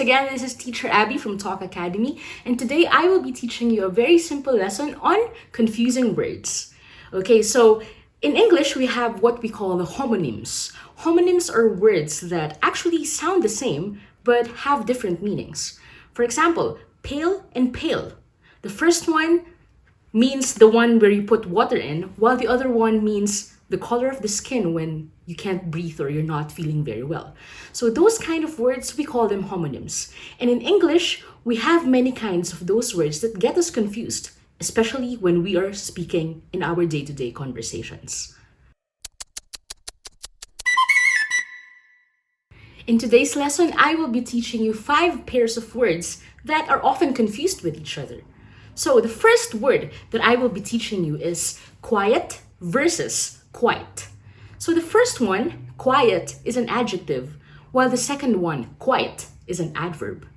again, this is Teacher Abby from Talk Academy, and today I will be teaching you a very simple lesson on confusing words. Okay, so in English, we have what we call the homonyms. Homonyms are words that actually sound the same but have different meanings. For example, pale and pale. The first one means the one where you put water in, while the other one means the color of the skin when you can't breathe or you're not feeling very well. So those kind of words, we call them homonyms. And in English, we have many kinds of those words that get us confused, especially when we are speaking in our day-to-day conversations. In today's lesson, I will be teaching you 5 pairs of words that are often confused with each other. So the first word that I will be teaching you is quiet versus quiet. So the first one, quiet, is an adjective, while the second one, quiet, is an adverb.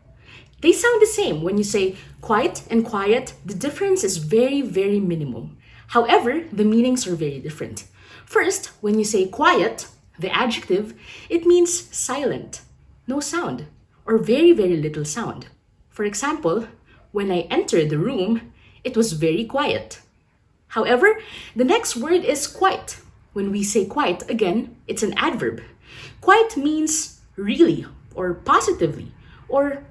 They sound the same. When you say quiet and quiet, the difference is very, very minimum. However, the meanings are very different. First, when you say quiet, the adjective, it means silent, no sound, or very, very little sound. For example, when I entered the room, it was very quiet. However, the next word is quiet. When we say quiet, again, it's an adverb. Quiet means really, or positively, or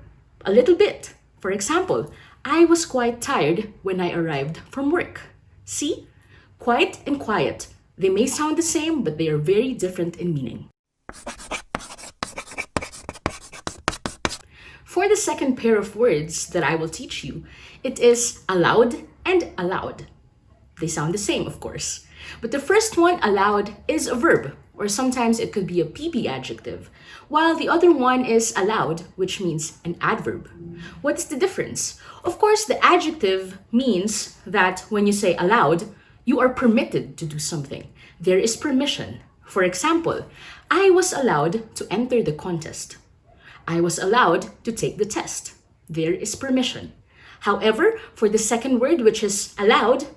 a little bit. For example, I was quite tired when I arrived from work. See? Quiet and quiet. They may sound the same, but they are very different in meaning. For the second pair of words that I will teach you, it is allowed and allowed. They sound the same, of course. But the first one, allowed, is a verb, or sometimes it could be a PP adjective, while the other one is allowed, which means an adverb. What is the difference? Of course, the adjective means that when you say allowed, you are permitted to do something. There is permission. For example, I was allowed to enter the contest. I was allowed to take the test. There is permission. However, for the second word, which is allowed,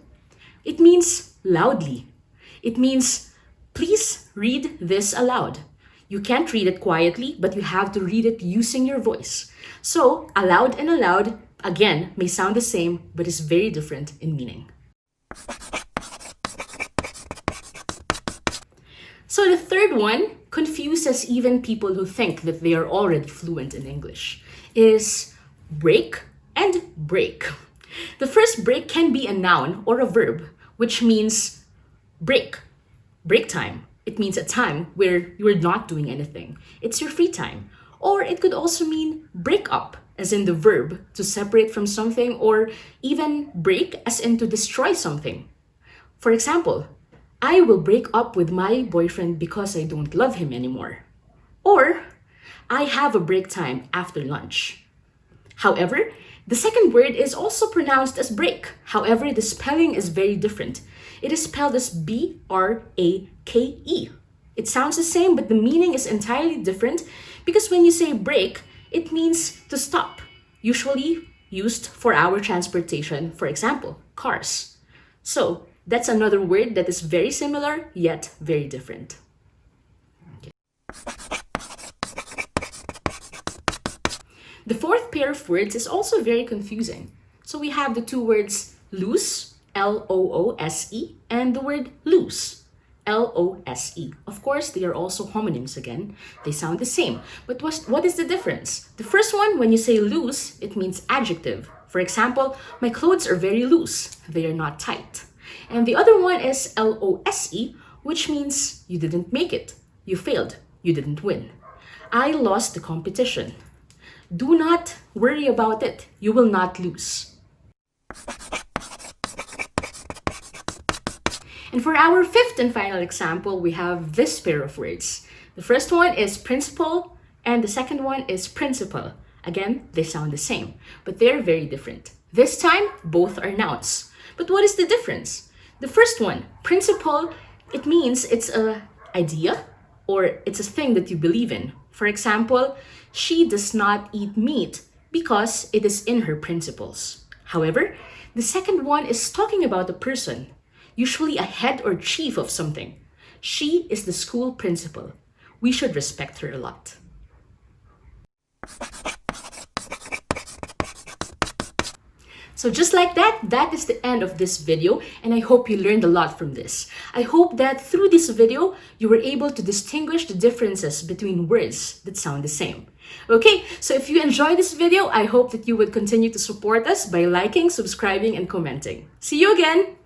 it means loudly. It means, please read this aloud. You can't read it quietly, but you have to read it using your voice. So, allowed and allowed, again, may sound the same, but is very different in meaning. So the third one confuses even people who think that they are already fluent in English, is break and break. The first break can be a noun or a verb, which means break time. It means a time where you are not doing anything. It's your free time. Or it could also mean break up, as in the verb to separate from something, or even break as in to destroy something. For example, I will break up with my boyfriend because I don't love him anymore. Or, I have a break time after lunch. However, the second word is also pronounced as break. However, the spelling is very different. It is spelled as B-R-A-K-E. It sounds the same, but the meaning is entirely different because when you say break, it means to stop, usually used for our transportation, for example, cars. So, that's another word that is very similar, yet very different. Okay. The fourth pair of words is also very confusing. So we have the two words loose, L-O-O-S-E, and the word loose, L-O-S-E. Of course, they are also homonyms again. They sound the same. But what is the difference? The first one, when you say loose, it means adjective. For example, my clothes are very loose. They are not tight. And the other one is L-O-S-E, which means you didn't make it. You failed. You didn't win. I lost the competition. Do not worry about it. You will not lose. And for our fifth and final example, we have this pair of words. The first one is principal, and the second one is principal. Again, they sound the same, but they're very different. This time, both are nouns. But what is the difference? The first one, principle, it means it's an idea or it's a thing that you believe in. For example, she does not eat meat because it is in her principles. However, the second one is talking about a person, usually a head or chief of something. She is the school principal. We should respect her a lot. So just like that, that is the end of this video, and I hope you learned a lot from this. I hope that through this video, you were able to distinguish the differences between words that sound the same. Okay, so if you enjoyed this video, I hope that you would continue to support us by liking, subscribing, and commenting. See you again!